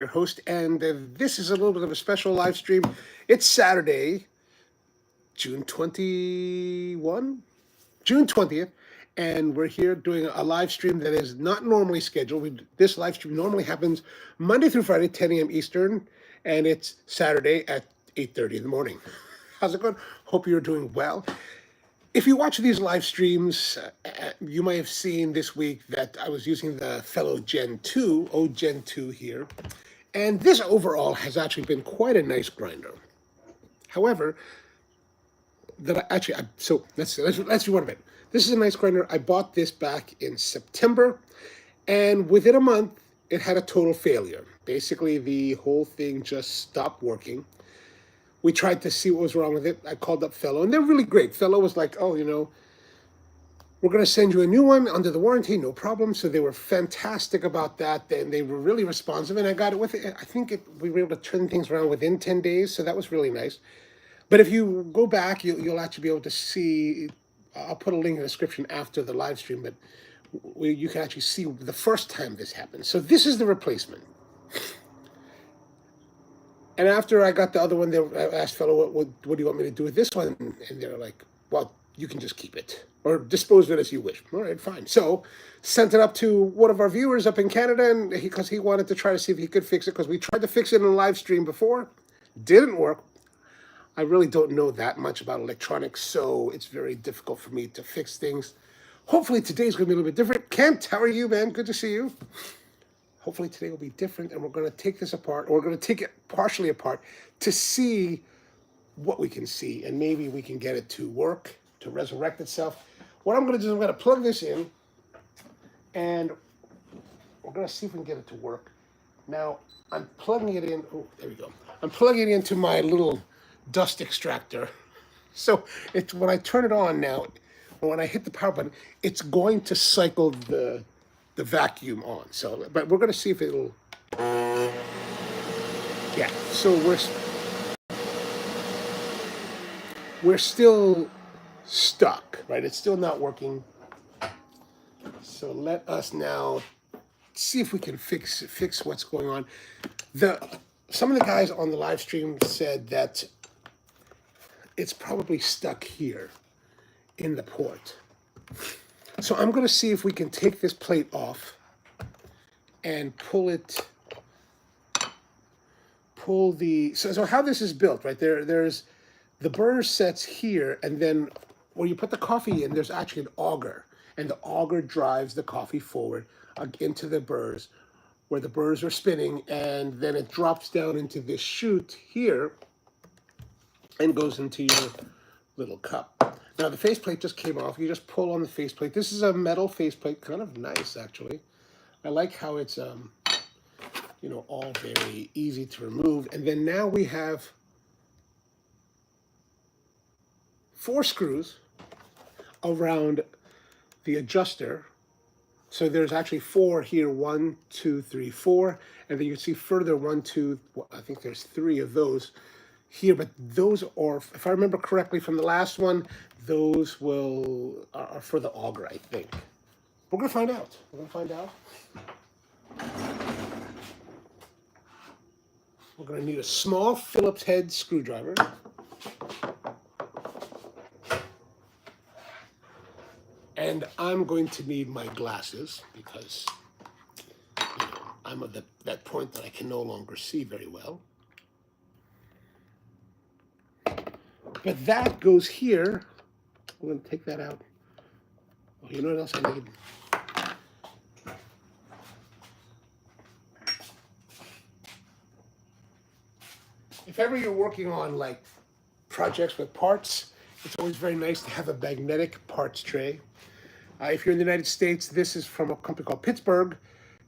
your host, and this is a little bit of a special live stream. It's Saturday, June 21, June 20th, and we're here doing a live stream that is not normally scheduled. This live stream normally happens Monday through Friday, 10 a.m. Eastern, and it's Saturday at 8:30 in the morning. How's it going? Hope you're doing well. If you watch these live streams, you might have seen this week that I was using the fellow Gen 2, Ode Gen 2 here. And this overall has actually been quite a nice grinder. However, so let's rewind a bit. This is a nice grinder. I bought this back in September, and within a month, it had a total failure. Basically, the whole thing just stopped working. We tried to see what was wrong with it. I called up Fellow, and they're really great. Fellow was like, "Oh, we're going to send you a new one under the warranty, no problem." So they were fantastic about that. And they were really responsive, and I got it with it. I think we were able to turn things around within 10 days, so that was really nice. But if you go back, you'll actually be able to see. I'll put a link in the description after the live stream, but you can actually see the first time this happened. So this is the replacement. And after I got the other one, I asked Fellow, what do you want me to do with this one? And they're like, well, you can just keep it or dispose of it as you wish. All right, fine. So sent it up to one of our viewers up in Canada, and because he wanted to try to see if he could fix it, because we tried to fix it in a live stream before. Didn't work. I really don't know that much about electronics, so it's very difficult for me to fix things. Hopefully today's going to be a little bit different. Kent, how are you, man? Good to see you. Hopefully today will be different, and we're going to take this apart, or we're going to take it partially apart to see what we can see, and maybe we can get it to work, to resurrect itself. What I'm going to do is I'm going to plug this in, and we're going to see if we can get it to work. Now, I'm plugging it in. Oh, there we go. I'm plugging it into my little dust extractor. So when I turn it on now, when I hit the power button, it's going to cycle the vacuum on. So, but we're going to see if it'll. Yeah. So we're still stuck, right? It's still not working. So let us now see if we can fix what's going on. Some of the guys on the live stream said that it's probably stuck here in the port. So I'm going to see if we can take this plate off and pull so how this is built, right? There's the burner sets here, and then when you put the coffee in, there's actually an auger, and the auger drives the coffee forward into the burrs, where the burrs are spinning, and then it drops down into this chute here and goes into your little cup. Now the faceplate just came off. You just pull on the faceplate. This is a metal faceplate, kind of nice actually. I like how it's all very easy to remove. And then now we have 4 screws around the adjuster. So there's actually 4 here, 1, 2, 3, 4, and then you can see further 1, 2. I think there's 3 of those here, but those are, if I remember correctly from the last one, those are for the auger, I think. We're gonna find out. We're gonna need a small Phillips head screwdriver. And I'm going to need my glasses because I'm at that point that I can no longer see very well. But that goes here. I'm going to take that out. Oh, you know what else I need? If ever you're working on like projects with parts, it's always very nice to have a magnetic parts tray. If you're in the United States, this is from a company called Pittsburgh,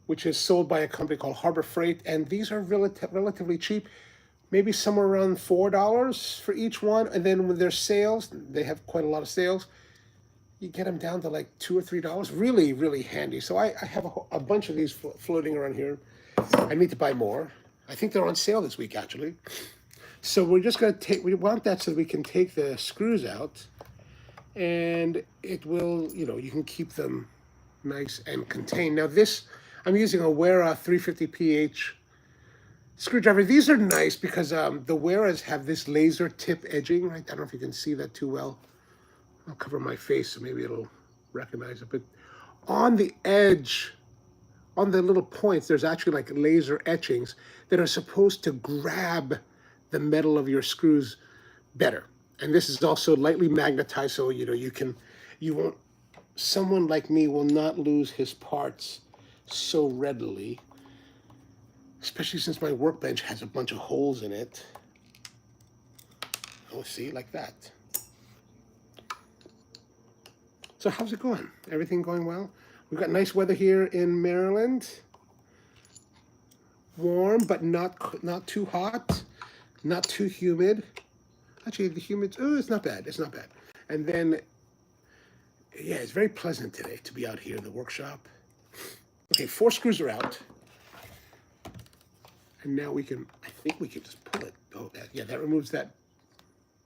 which is sold by a company called Harbor Freight, and these are relatively cheap, maybe somewhere around $4 for each one. And then when there's sales, they have quite a lot of sales, you get them down to like $2 or $3. Really, really handy. So I have a bunch of these floating around here. I need to buy more. I think they're on sale this week, actually. So we're just going to we want that so that we can take the screws out, and it will, you can keep them nice and contained. Now this, I'm using a Wera 350 pH screwdriver. These are nice because the Weras have this laser tip edging, right? I don't know if you can see that too well. I'll cover my face so maybe it'll recognize it. But on the edge, on the little points, there's actually like laser etchings that are supposed to grab the metal of your screws better. And this is also lightly magnetized, so you won't, someone like me will not lose his parts so readily, especially since my workbench has a bunch of holes in it. Oh, see, like that. So how's it going? Everything going well? We've got nice weather here in Maryland. Warm, but not too hot, not too humid. Actually, the humid, oh, it's not bad. It's not bad. And then, yeah, it's very pleasant today to be out here in the workshop. Okay, 4 screws are out. And now I think we can just pull it. Oh, yeah, that removes that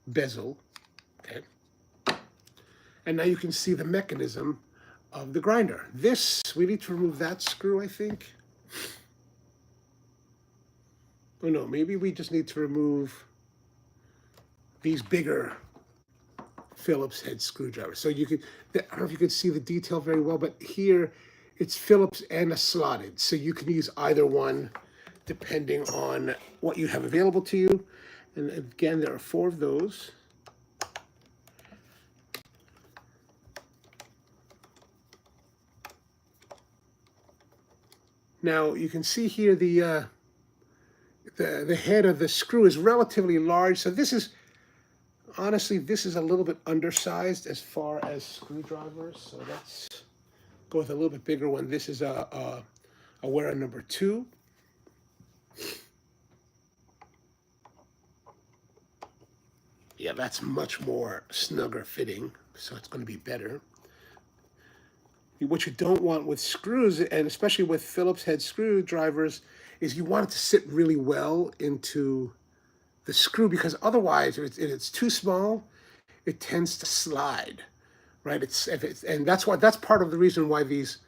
bezel. Okay. And now you can see the mechanism of the grinder. We need to remove that screw, I think. Oh no, maybe we just need to remove these bigger Phillips head screwdrivers. So you could, I don't know if you can see the detail very well, but here it's Phillips and a slotted. So you can use either one depending on what you have available to you. And again, there are 4 of those. Now you can see here the head of the screw is relatively large. So this is, honestly, this is a little bit undersized as far as screwdrivers. So let's go with a little bit bigger one. This is a Wera number 2. Yeah, that's much more snugger fitting, so it's going to be better. What you don't want with screws, and especially with Phillips head screwdrivers, is you want it to sit really well into the screw, because otherwise, if it's too small, it tends to slide, right? And that's part of the reason why these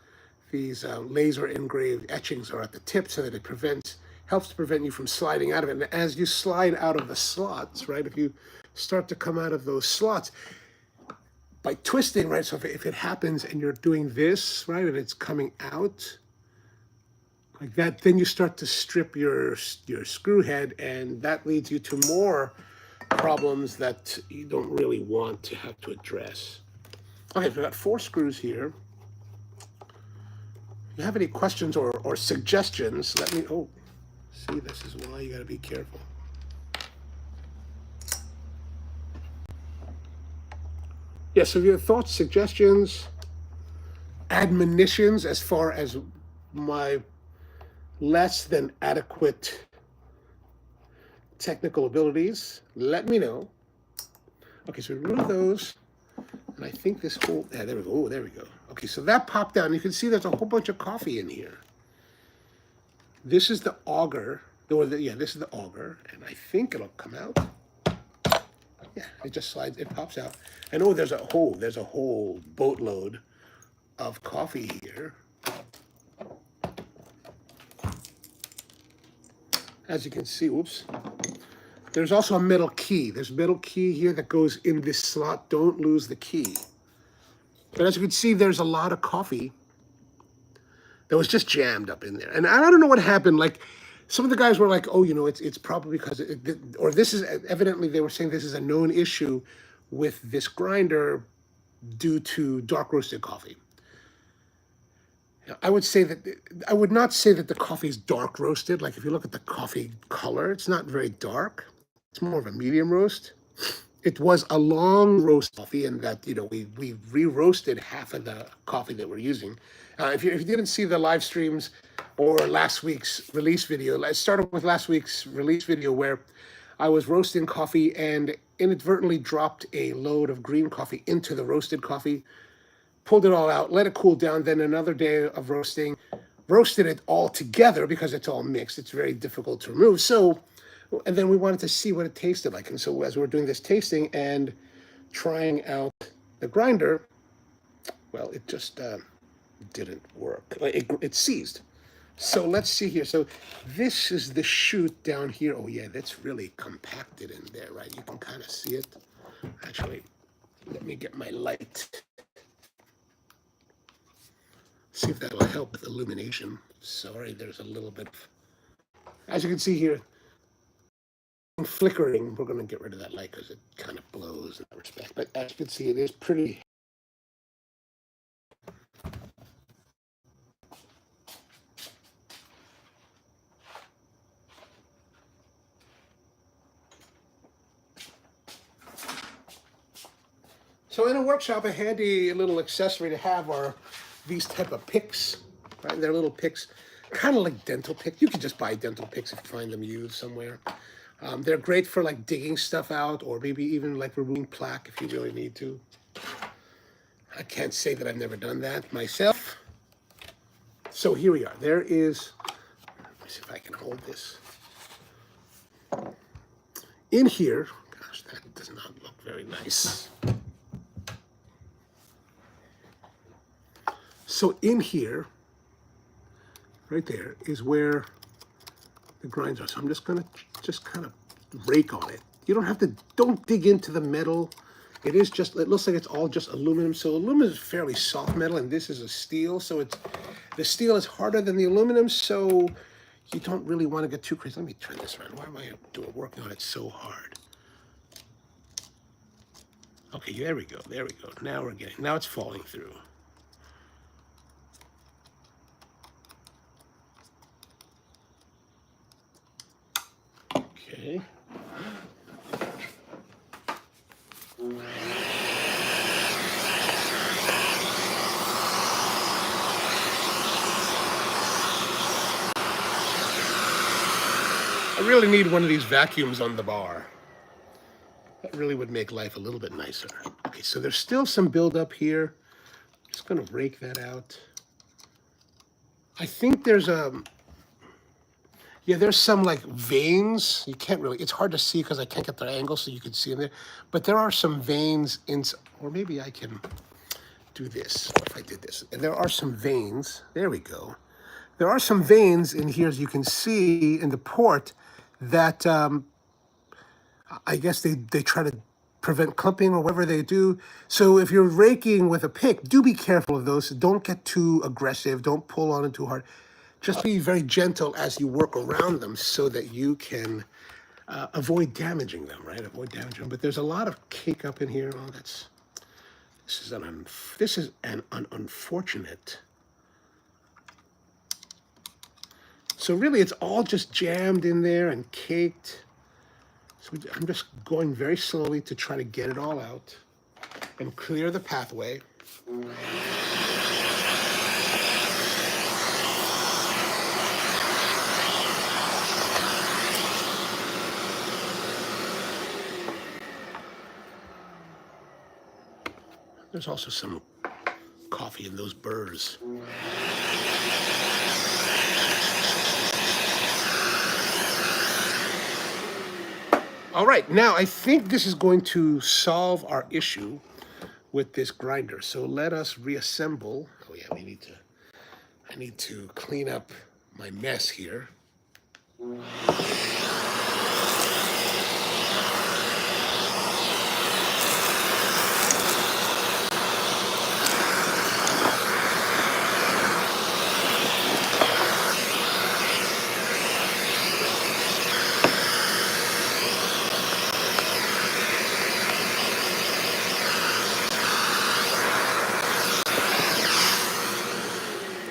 laser engraved etchings are at the tip, so that it helps to prevent you from sliding out of it. And as you slide out of the slots, right? If you start to come out of those slots by twisting, right? So if it happens and you're doing this, right, and it's coming out like that, then you start to strip your screw head, and that leads you to more problems that you don't really want to have to address. Okay, so we've got 4 screws here. If you have any questions or suggestions, let me, oh, see, this is why you gotta be careful. Yeah, so if you have thoughts, suggestions, admonitions as far as my less than adequate technical abilities, let me know. Okay, so remove those. And I think this whole, yeah, there we go. Oh, there we go. Okay, so that popped down. You can see there's a whole bunch of coffee in here. This is the auger. This is the auger. And I think it'll come out. Yeah, it just slides, it pops out. And oh, there's a whole boatload of coffee here. As you can see, whoops. There's also a metal key. There's a metal key here that goes in this slot. Don't lose the key. But as you can see, there's a lot of coffee that was just jammed up in there. And I don't know what happened. Like, some of the guys were like, oh, it's probably because, or this is, evidently they were saying this is a known issue with this grinder due to dark roasted coffee. I would not say that the coffee is dark roasted. Like, if you look at the coffee color, it's not very dark. It's more of a medium roast. It was a long roast coffee, in that, we re-roasted half of the coffee that we're using. If you didn't see the live streams or last week's release video, let's start with last week's release video, where I was roasting coffee and inadvertently dropped a load of green coffee into the roasted coffee, pulled it all out, let it cool down, then another day of roasting, roasted it all together because it's all mixed. It's very difficult to remove. So, and then we wanted to see what it tasted like. And so as we were doing this tasting and trying out the grinder, well, it just didn't work. It seized. So let's see here. So this is the chute down here. Oh yeah, that's really compacted in there, right? You can kind of see it. Actually, let me get my light. See if that'll help with illumination. Sorry, there's a little bit. As you can see here, flickering. We're going to get rid of that light because it kind of blows in that respect. But as you can see, it is pretty. So in a workshop, a handy little accessory to have are these type of picks, right? They're little picks, kind of like dental picks. You can just buy dental picks if you find them used somewhere. They're great for like digging stuff out, or maybe even like removing plaque if you really need to. I can't say that I've never done that myself. So here we are. There is, let me see if I can hold this. In here, gosh, that does not look very nice. So in here, right there, is where the grinds are. So I'm just gonna just kind of rake on it. You don't have to, don't dig into the metal. It is just, it looks like it's all just aluminum. So aluminum is fairly soft metal, and this is a steel. So it's, the steel is harder than the aluminum, so you don't really want to get too crazy. Let me turn this around. Why am I working on it so hard? Okay, there we go, there we go. Now we're getting, now it's falling through. Okay. I really need one of these vacuums on the bar. That really would make life a little bit nicer. Okay, so there's still some buildup here. Just gonna rake that out. I think there's yeah, there's some like veins. You can't really, it's hard to see because I can't get the angle so you can see in there. But there are some veins in, or maybe I can do this. What if I did this? And there are some veins. There we go. There are some veins in here, as you can see in the port, that I guess they try to prevent clumping or whatever they do. So if you're raking with a pick, do be careful of those. Don't get too aggressive. Don't pull on it too hard. Just be very gentle as you work around them so that you can avoid damaging them, right? Avoid damaging them. But there's a lot of cake up in here. Oh, this is an unfortunate. So really, it's all just jammed in there and caked. So I'm just going very slowly to try to get it all out and clear the pathway. There's also some coffee in those burrs. All right, now I think this is going to solve our issue with this grinder. So let us reassemble. Oh yeah, I need to clean up my mess here.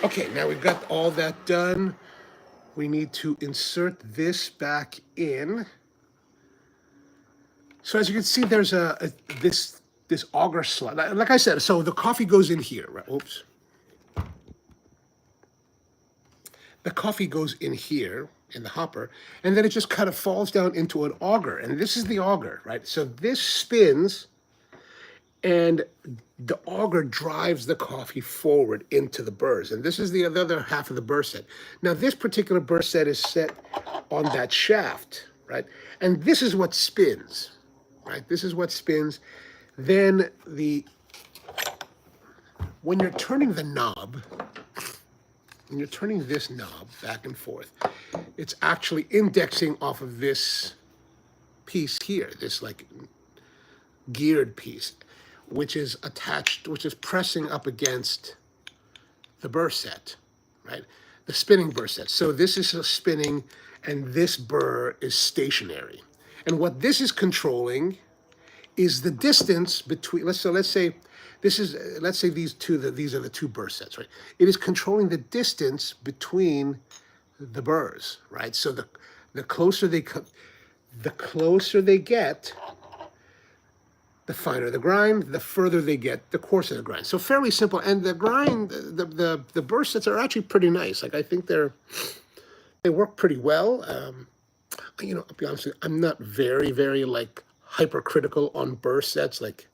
Okay, now we've got all that done. We need to insert this back in. So as you can see, there's this auger slot. Like I said, so the coffee goes in here, right? Oops. The coffee goes in here in the hopper, and then it just kind of falls down into an auger. And this is the auger, right? So this spins, and the auger drives the coffee forward into the burrs. And this is the other half of the burr set. Now, this particular burr set is set on that shaft, right? And this is what spins, right? This is what spins. Then when you're turning the knob, when you're turning this knob back and forth, it's actually indexing off of this piece here, this like geared piece, which is attached, which is pressing up against the burr set, right? The spinning burr set. So this is spinning and this burr is stationary. And what this is controlling is the distance between, let's say this is, let's say these are the two burr sets, right? It is controlling the distance between the burrs, right? So the closer they get, the finer the grind, the further they get, the coarser the grind. So fairly simple. And the grind, the burr sets are actually pretty nice. Like I think they work pretty well. You know, I'll be honest with you, I'm not very like hypercritical on burr sets. Like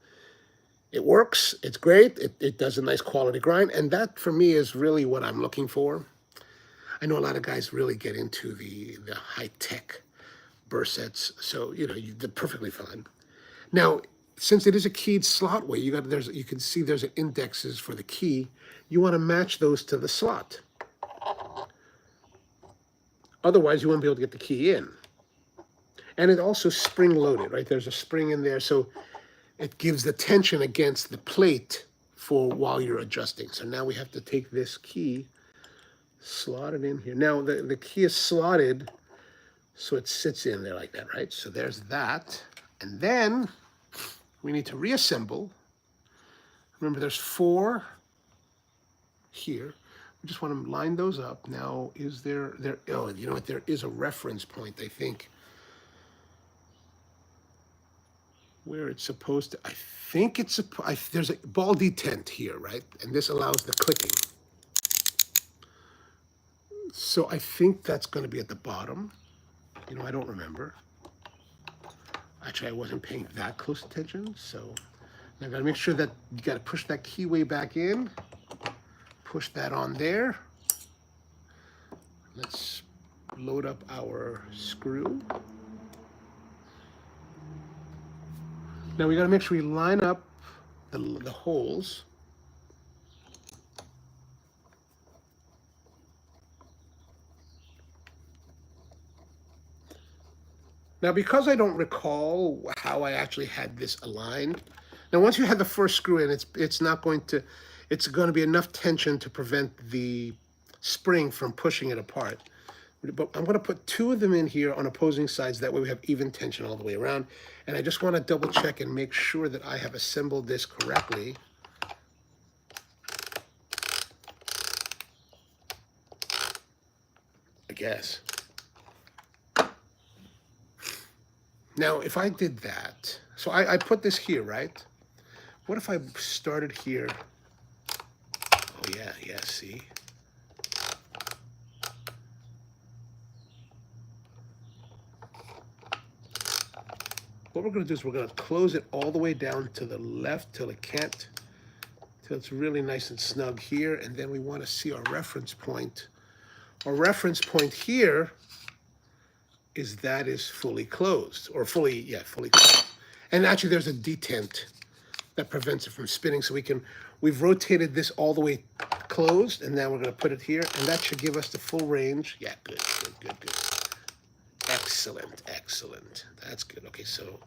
it works, it's great, it does a nice quality grind, and that for me is really what I'm looking for. I know a lot of guys really get into the high-tech burr sets, so you know they're perfectly fine. Now, since it is a keyed slot way, you can see there's an indexes for the key. You want to match those to the slot. Otherwise, you won't be able to get the key in. And it also spring loaded, right? There's a spring in there, so it gives the tension against the plate for while you're adjusting. So now we have to take this key, slot it in here. Now the key is slotted, so it sits in there like that, right? So there's that. And then we need to reassemble. Remember, there's 4 here. We just want to line those up. Now, is there, oh, you know what? There is a reference point, I think, where it's supposed to, I think it's, there's a ball detent here, right? And this allows the clicking. So I think that's going to be at the bottom. You know, I don't remember. Actually, I wasn't paying that close attention. So now I got to make sure that you got to push that keyway back in. Push that on there. Let's load up our screw. Now we got to make sure we line up the holes. Now, because I don't recall how I actually had this aligned, now once you had the first screw in, it's going to be enough tension to prevent the spring from pushing it apart. But I'm going to put 2 of them in here on opposing sides. That way we have even tension all the way around. And I just want to double check and make sure that I have assembled this correctly. I guess. Now, if I did that, so I put this here, right? What if I started here? Oh, yeah, see? What we're going to do is we're going to close it all the way down to the left till it's really nice and snug here, and then we want to see our reference point. Our reference point here is fully closed, or fully closed. And actually there's a detent that prevents it from spinning, so we've rotated this all the way closed, and now we're going to put it here, and that should give us the full range. Yeah, good. Excellent. That's good. Okay, so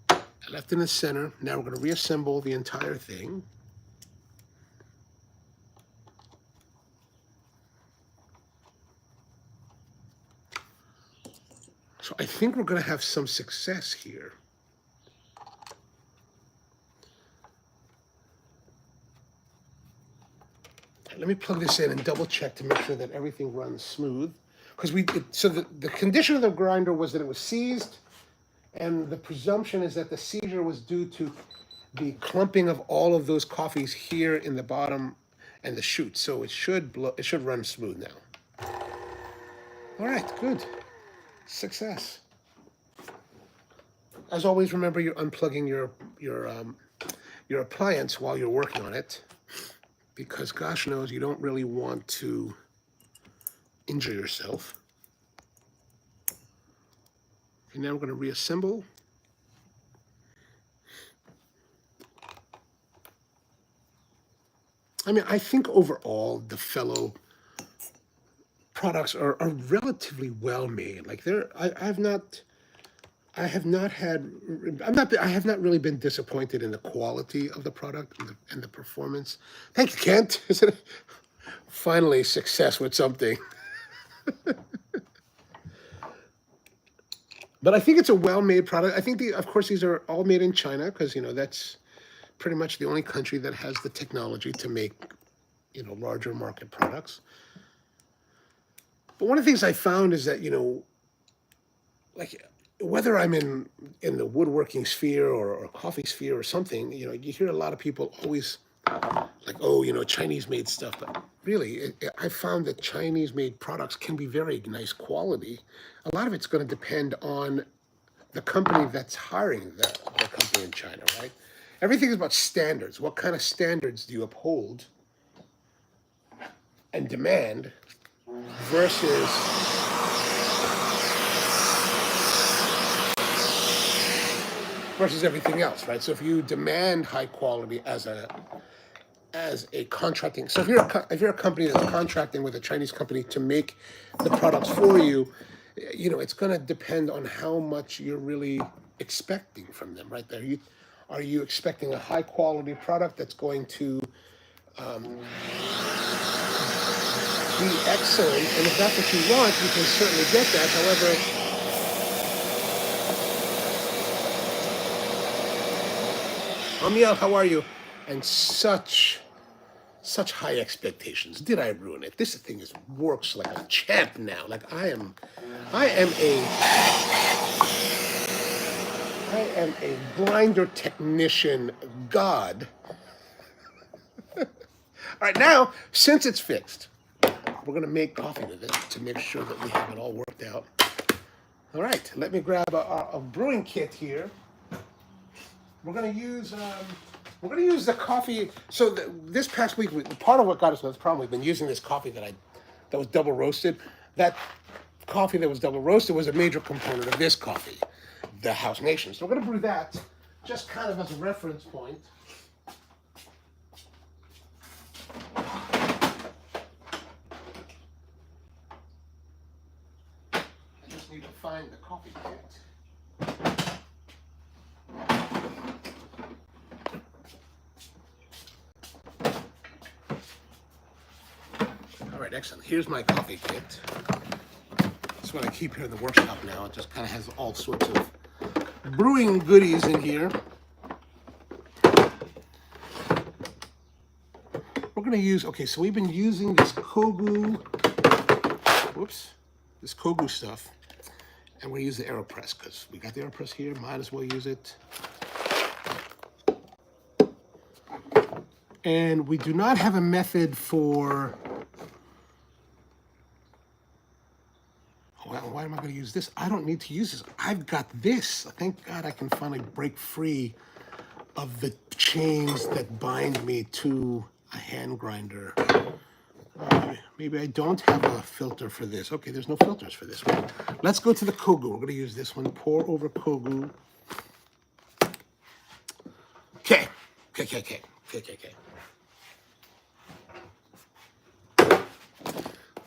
I left in the center. Now we're going to reassemble the entire thing. So I think we're going to have some success here. Let me plug this in and double check to make sure that everything runs smooth. Because the condition of the grinder was that it was seized, and the presumption is that the seizure was due to the clumping of all of those coffees here in the bottom and the chute. So it should run smooth now. All right, good. Success. As always, remember you're unplugging your appliance while you're working on it, because gosh knows you don't really want to injure yourself. Okay, now we're going to reassemble. I mean, I think overall the fellow products are relatively well made. Like I have not had, I have not really been disappointed in the quality of the product and the performance. Thank you, Kent. Isn't it? Finally, success with something. But I think it's a well-made product. I think, of course, these are all made in China because, that's pretty much the only country that has the technology to make, larger market products. But one of the things I found is that, like whether I'm in the woodworking sphere or coffee sphere or something, you hear a lot of people always like, oh, Chinese made stuff. But really, I found that Chinese made products can be very nice quality. A lot of it's going to depend on the company that's hiring the company in China, right? Everything is about standards. What kind of standards do you uphold and demand versus everything else, right? So if you demand high quality as a contracting, so if you're a company that's contracting with a Chinese company to make the products for you, it's going to depend on how much you're really expecting from them, right there. Are you expecting a high quality product that's going to be excellent? And if that's what you want, you can certainly get that. However, Amiel, how are you? And such high expectations. Did I ruin it? This thing works like a champ now. Like I am a grinder technician god. All right, now since it's fixed, we're gonna make coffee with it to make sure that we have it all worked out. All right, let me grab a brewing kit here. We're gonna use the coffee. So this past week, part of what got us this problem, we've been using this coffee that was double roasted. That coffee that was double roasted was a major component of this coffee, the House Nation. So we're gonna brew that just kind of as a reference point. I just need to find the coffee kit. All right, excellent. Here's my coffee kit. That's what I keep here in the workshop now. It just kind of has all sorts of brewing goodies in here. We're going to use, so we've been using this Kogu, this Kogu stuff, and we use the AeroPress because we got the AeroPress here, might as well use it. And we do not have a method for, why am I going to use this? I don't need to use this. I've got this. Thank God I can finally break free of the chains that bind me to a hand grinder. Maybe I don't have a filter for this. Okay, there's no filters for this one. Let's go to the Kogu. We're going to use this one. Pour over Kogu. Okay.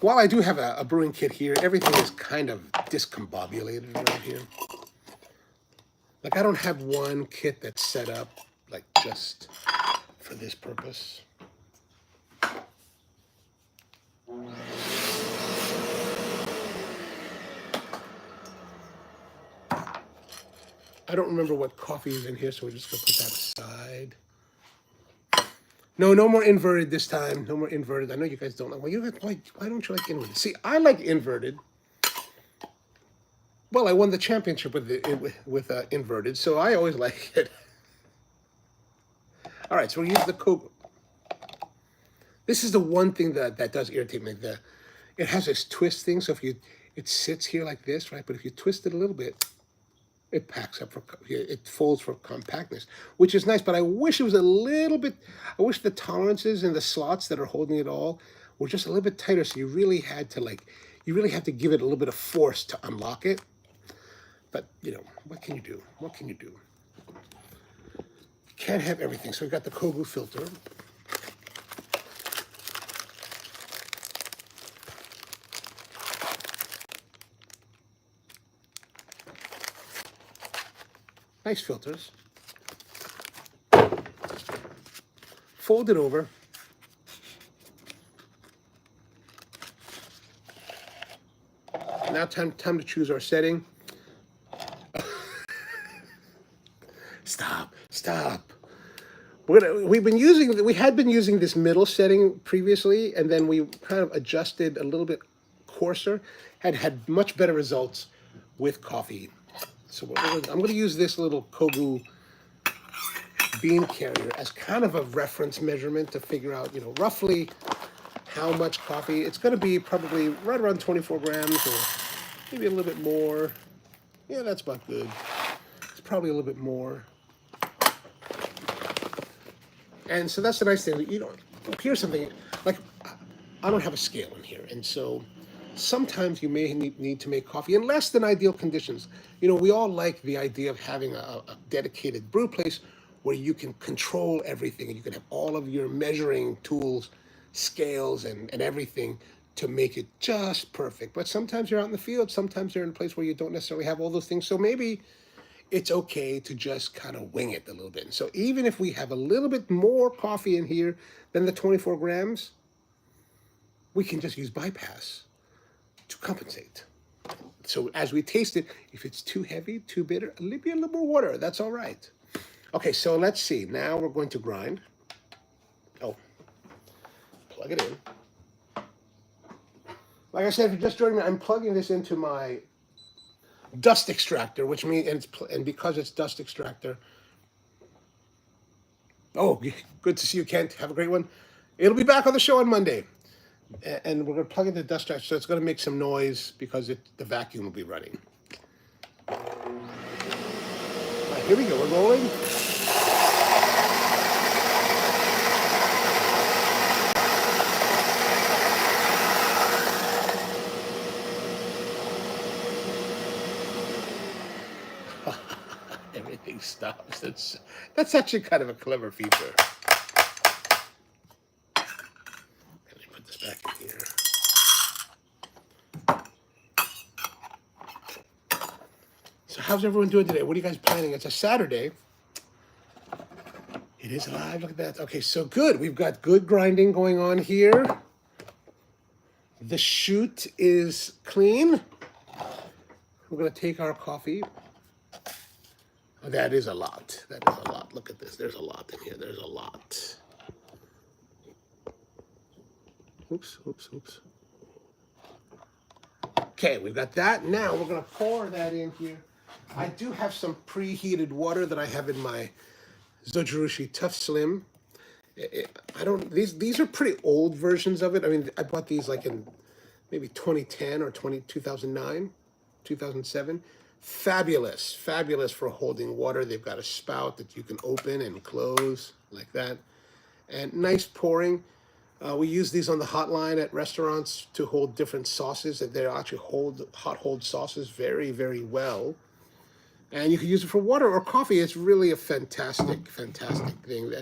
While I do have a brewing kit here, everything is kind of discombobulated around here. Like I don't have one kit that's set up like just for this purpose. I don't remember what coffee is in here, so we're just gonna put that aside. No more inverted this time. No more inverted. I know you guys don't like. Well, why don't you like inverted? See, I like inverted. Well, I won the championship with inverted, so I always like it. All right, so we'll use the Kogu. This is the one thing that does irritate me. It has this twist thing, so it sits here like this, right? But if you twist it a little bit, it packs up it folds for compactness, which is nice, but I wish it was a little bit, I wish the tolerances and the slots that are holding it all were just a little bit tighter, so you really have to give it a little bit of force to unlock it. But, what can you do? What can you do? You can't have everything. So we've got the Kogu filter. Nice filters. Fold it over. Now time to choose our setting. Stop. We had been using this middle setting previously, and then we kind of adjusted a little bit coarser, had much better results with coffee. So I'm going to use this little Kogu bean carrier as kind of a reference measurement to figure out, roughly how much coffee. It's going to be probably right around 24 grams or maybe a little bit more. Yeah, that's about good. It's probably a little bit more. And so that's the nice thing. Here's something, like, I don't have a scale in here. And so sometimes you may need to make coffee in less than ideal conditions. We all like the idea of having a dedicated brew place where you can control everything and you can have all of your measuring tools, scales, and everything to make it just perfect. But sometimes you're out in the field, sometimes you're in a place where you don't necessarily have all those things. So maybe it's okay to just kind of wing it a little bit. So even if we have a little bit more coffee in here than the 24 grams, we can just use bypass to compensate. So as we taste it, if it's too heavy, too bitter, maybe a little more water, that's all right. Okay, so let's see. Now we're going to grind. Oh, plug it in. Like I said, if you're just joining me, I'm plugging this into my dust extractor, which means, and because it's dust extractor. Oh, good to see you, Kent. Have a great one. It'll be back on the show on Monday. And we're going to plug in the dust extractor, so it's going to make some noise because the vacuum will be running. All right, here we go. We're rolling. Everything stops. That's actually kind of a clever feature. Let me put this back in here. So how's everyone doing today? What are you guys planning? It's a Saturday. It is live. Look at that. Okay, so good. We've got good grinding going on here. The chute is clean. We're going to take our coffee. Oh, that is a lot. That is a lot. Look at this. There's a lot in here. There's a lot. Oops. Okay, we've got that. Now we're going to pour that in here. I do have some preheated water that I have in my Zojirushi Tough Slim. These are pretty old versions of it. I mean, I bought these like in maybe 2010 or 2009, 2007. Fabulous for holding water. They've got a spout that you can open and close like that. And nice pouring. We use these on the hotline at restaurants to hold different sauces. That they actually hold sauces very, very well. And you can use it for water or coffee. It's really a fantastic thing.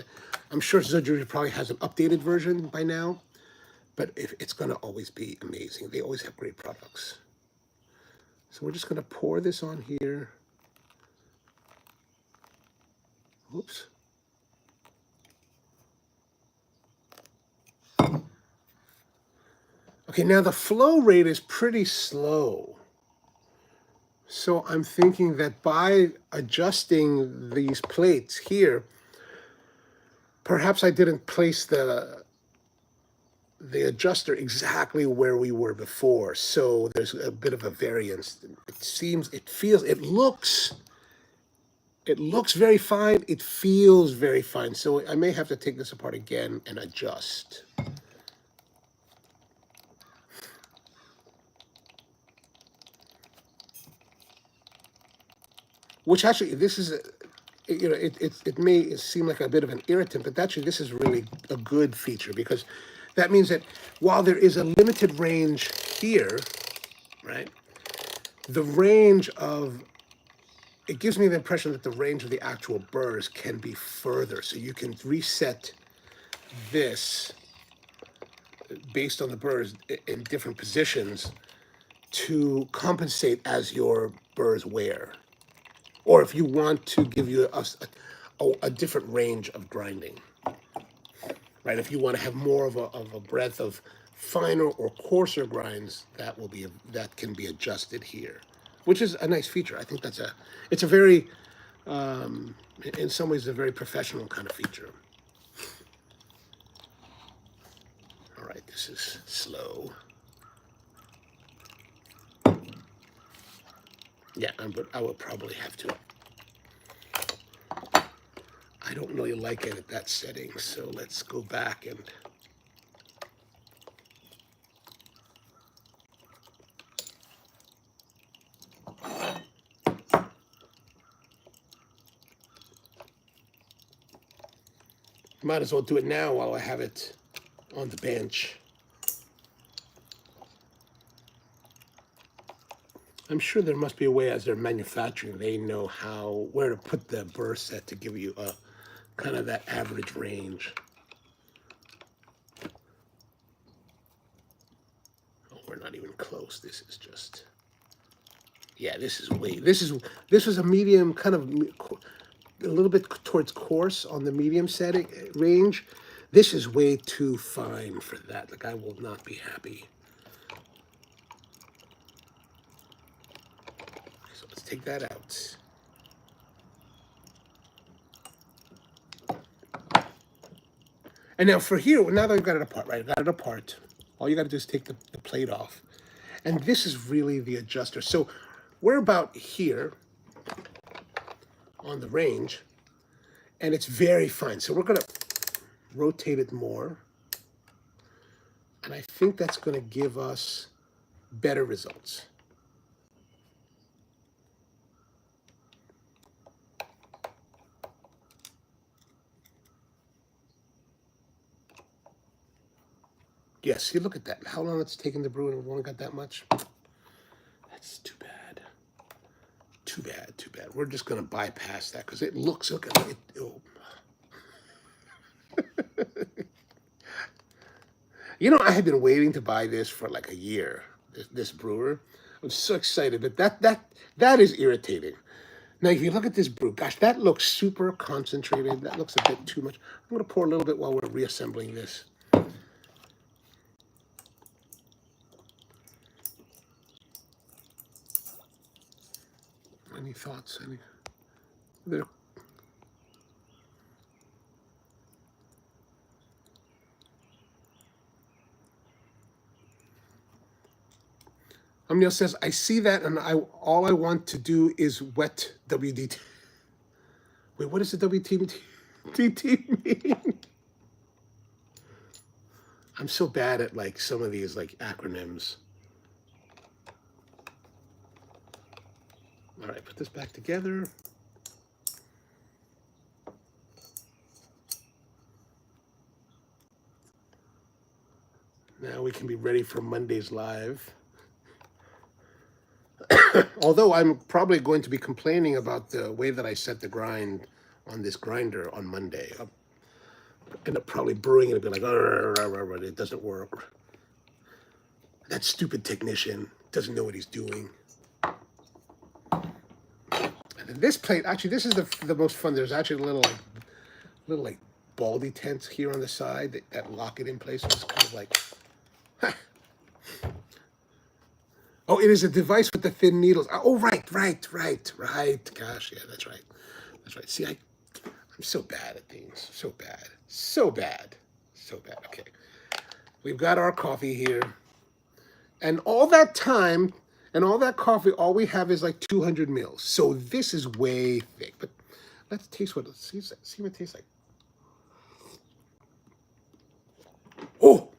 I'm sure Zojirushi probably has an updated version by now, but it's going to always be amazing. They always have great products. So we're just going to pour this on here. Oops. Okay, now the flow rate is pretty slow. So I'm thinking that by adjusting these plates here, perhaps I didn't place the adjuster exactly where we were before. So there's a bit of a variance. It looks very fine. It feels very fine. So I may have to take this apart again and adjust. Which actually, this is, it may seem like a bit of an irritant, but actually this is really a good feature because that means that while there is a limited range here, right, it gives me the impression that the range of the actual burrs can be further. So you can reset this based on the burrs in different positions to compensate as your burrs wear. or if you want to give you a different range of grinding, right? If you want to have more of a breadth of finer or coarser grinds, that can be adjusted here, which is a nice feature. I think it's a very, in some ways, a very professional kind of feature. All right, this is slow. Yeah, but I will probably have to. I don't really like it at that setting, so let's go back and. Might as well do it now while I have it on the bench. I'm sure there must be a way, as they're manufacturing, they know where to put the burr set to give you a kind of that average range. Oh, we're not even close. This is just, yeah, this was a medium, kind of a little bit towards coarse on the medium setting range. This is way too fine for that. Like, I will not be happy. So let's take that out. And now for here, now that I've got it apart, right? I've got it apart. All you got to do is take the plate off. And this is really the adjuster. So we're about here on the range, and it's very fine. So we're going to rotate it more. And I think that's going to give us better results. Yeah, see, look at that. How long it's taken to brew and we've only got that much? That's too bad. Too bad, too bad. We're just going to bypass that because it looks, look at it. Oh. You know, I had been waiting to buy this for like a year, this brewer. I'm so excited, but that is irritating. Now, if you look at this brew, gosh, that looks super concentrated. That looks a bit too much. I'm going to pour a little bit while we're reassembling this. Any thoughts? There. Neil says, I see that, and all I want to do is wet WDT. Wait, what does the WDT mean? I'm so bad at like some of these like acronyms. All right, put this back together. Now we can be ready for Monday's live. Although I'm probably going to be complaining about the way that I set the grind on this grinder on Monday. I'll end up probably brewing it and be like, it doesn't work. That stupid technician doesn't know what he's doing. And then this plate, actually, this is the most fun. There's actually a little like baldy tents here on the side that lock it in place. So it's kind of like, huh. Oh, it is a device with the thin needles. Oh, right. Gosh, yeah, that's right. See, I'm so bad at things. So bad. Okay. We've got our coffee here. And all that time and all that coffee, all we have is like 200 mils. So this is way thick. But let's taste what see what it tastes like. Oh.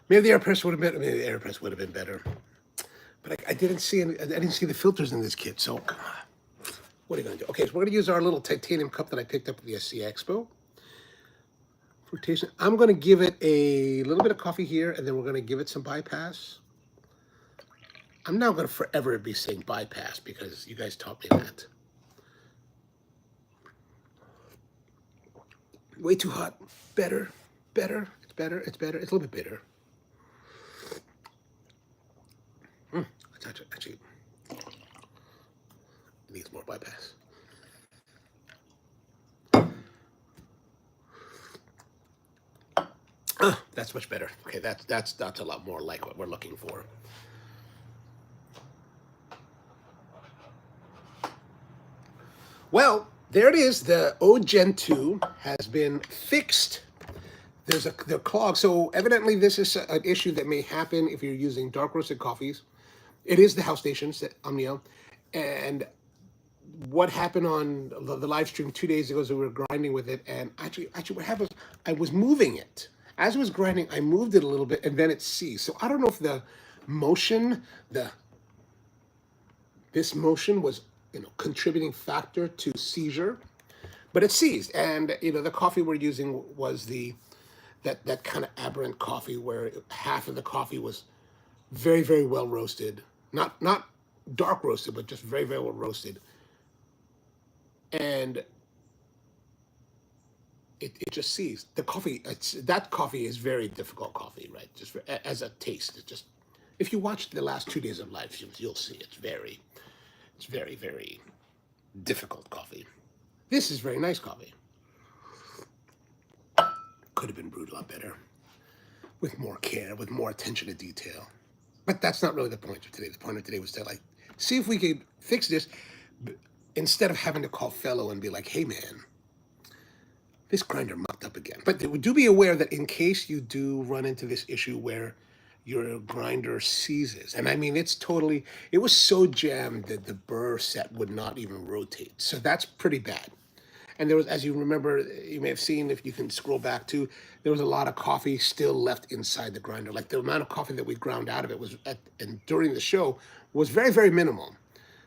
Maybe the AirPress would have been better. But I didn't see the filters in this kit. So what are you gonna do? Okay, so we're gonna use our little titanium cup that I picked up at the SC Expo. Rotation. I'm gonna give it a little bit of coffee here, and then we're gonna give it some bypass. I'm now gonna forever be saying bypass because you guys taught me that. Way too hot. Better. It's better. It's a little bit bitter. bypass. That's much better. Okay, that's a lot more like what we're looking for. Well, there it is. The Ode Gen 2 has been fixed. There's the clog. So evidently this is an issue that may happen if you're using dark roasted coffees. It is the house stations, Omnio. And what happened on the live stream 2 days ago is we were grinding with it. And actually what happened was I was moving it. As I was grinding, I moved it a little bit and then it ceased. So I don't know if the motion, this motion was, contributing factor to seizure, but it seized. And, the coffee we're using was that kind of aberrant coffee where half of the coffee was very, very well roasted. Not dark roasted, but just very, very well roasted. And it just seized. The coffee, that coffee is very difficult coffee, right? Just as a taste. It's just, if you watch the last 2 days of live streams, you'll see it's very, very difficult coffee. This is very nice coffee. Could have been brewed a lot better, with more care, with more attention to detail. But that's not really the point of today. The point of today was to see if we could fix this instead of having to call fellow and be like, hey man, this grinder mucked up again. But do be aware that in case you do run into this issue where your grinder seizes, and I mean, it was so jammed that the burr set would not even rotate. So that's pretty bad. And there was, as you remember, you may have seen, if you can scroll back to, there was a lot of coffee still left inside the grinder. Like the amount of coffee that we ground out of it and during the show was very, very minimal.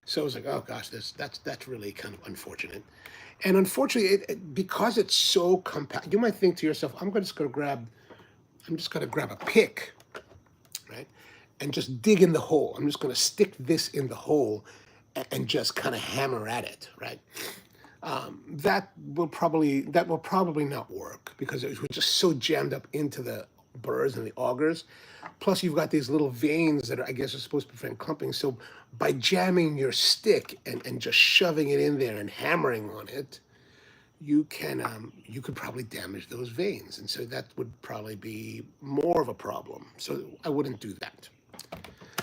So I was like, oh gosh, that's really kind of unfortunate. And unfortunately, because it's so compact, you might think to yourself, I'm just gonna grab a pick, right, and just dig in the hole. I'm just gonna stick this in the hole and just kind of hammer at it, right? That will probably not work because it was just so jammed up into the burrs and the augers. Plus, you've got these little veins that I guess are supposed to prevent clumping. So by jamming your stick and just shoving it in there and hammering on it, you could probably damage those veins, and so that would probably be more of a problem. So I wouldn't do that.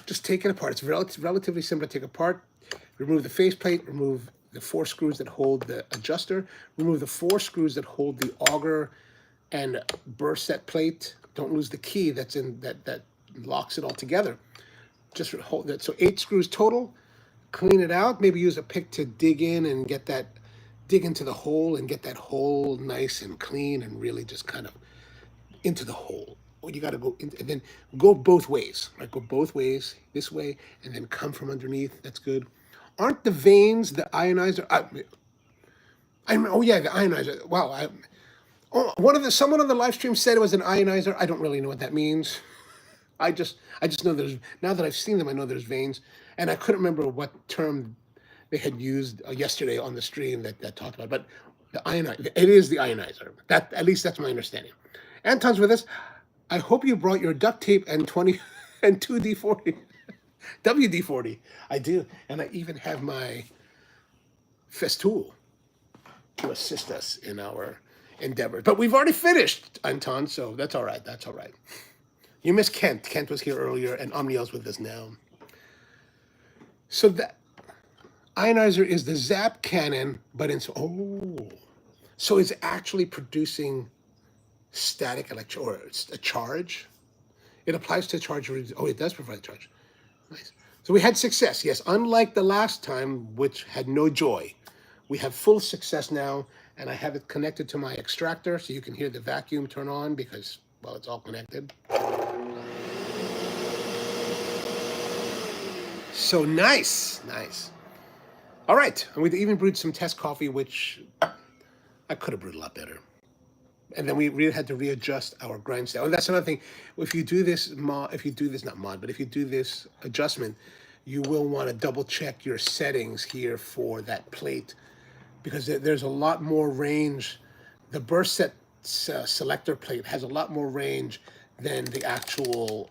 Just take it apart. It's relatively simple to take apart. Remove the faceplate. Remove the 4 screws that hold the adjuster. Remove the 4 screws that hold the auger and burr set plate. Don't lose the key that's in that locks it all together. Just hold that. So 8 screws total. Clean it out. Maybe use a pick to dig in and dig into the hole and get that hole nice and clean and really just kind of into the hole. Well, you got to go in, and then go both ways, right? Go both ways, this way, and then come from underneath. That's good. Aren't the veins the ionizer? Oh yeah, the ionizer. Wow. Someone on the live stream said it was an ionizer. I don't really know what that means. I just know now that I've seen them, I know there's veins, and I couldn't remember what term they had used yesterday on the stream that talked about. But the ionizer, it is the ionizer. That, at least that's my understanding. Anton's with us. I hope you brought your duct tape and 2D40. WD-40. I do. And I even have my festool to assist us in our endeavor. But we've already finished, Anton, so that's all right. That's all right. You missed Kent. Kent was here earlier, and Omniel's with us now. So that ionizer is the zap cannon, but so it's actually producing static or a charge. It applies to charge. It does provide charge. Nice. So we had success, yes. Unlike the last time, which had no joy, we have full success now, and I have it connected to my extractor, so you can hear the vacuum turn on because, well, it's all connected. So nice. All right, and we even brewed some test coffee, which I could have brewed a lot better. And then we really had to readjust our grind style. And that's another thing. If you do this adjustment, you will want to double check your settings here for that plate because there's a lot more range. The burst set selector plate has a lot more range than the actual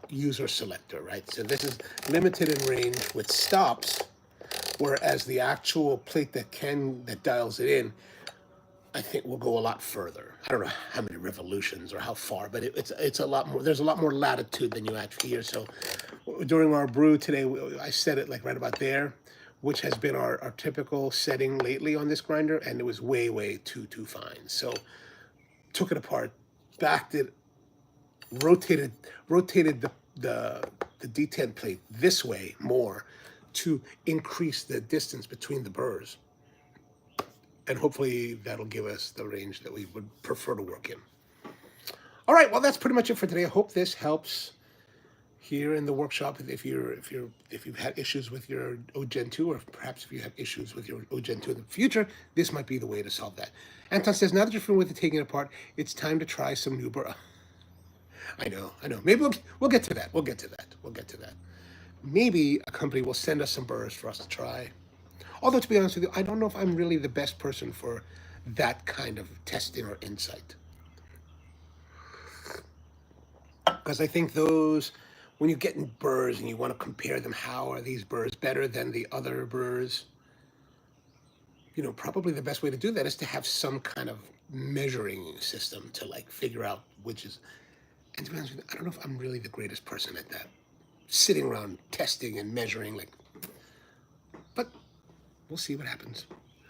user selector, right? So this is limited in range with stops. Whereas the actual plate that dials it in, I think will go a lot further. I don't know how many revolutions or how far, but it's a lot more. There's a lot more latitude than you actually hear. So during our brew today, I set it like right about there, which has been our typical setting lately on this grinder, and it was way too fine. So took it apart, backed it, rotated the detent plate this way more to increase the distance between the burrs. And hopefully that'll give us the range that we would prefer to work in. All right, well, that's pretty much it for today. I hope this helps here in the workshop. If you've had issues with your Ode Gen 2, or perhaps if you have issues with your Ode Gen 2 in the future, this might be the way to solve that. Anton says, now that you're familiar with the taking it apart, it's time to try some new burr. I know. Maybe we'll get to that. We'll get to that. Maybe a company will send us some burrs for us to try. Although, to be honest with you, I don't know if I'm really the best person for that kind of testing or insight. Because I think those, when you get in burrs and you want to compare them, how are these burrs better than the other burrs? You know, probably the best way to do that is to have some kind of measuring system to like figure out which is. And to be honest with you, I don't know if I'm really the greatest person at that. Sitting around testing and measuring, like, but we'll see what happens.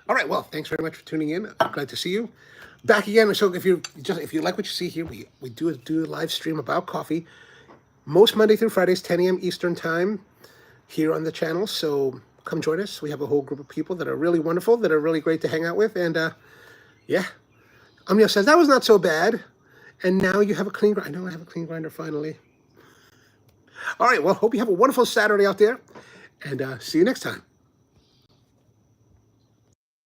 All right, well, thanks very much for tuning in. I'm glad to see you back again. So if you like what you see here, we do a live stream about coffee most Monday through Fridays, 10 a.m. Eastern time here on the channel. So come join us. We have a whole group of people that are really wonderful, that are really great to hang out with. And yeah, Amnia says that was not so bad. And now you have a clean grinder. I know I have a clean grinder finally. All right, well, hope you have a wonderful Saturday out there. And see you next time.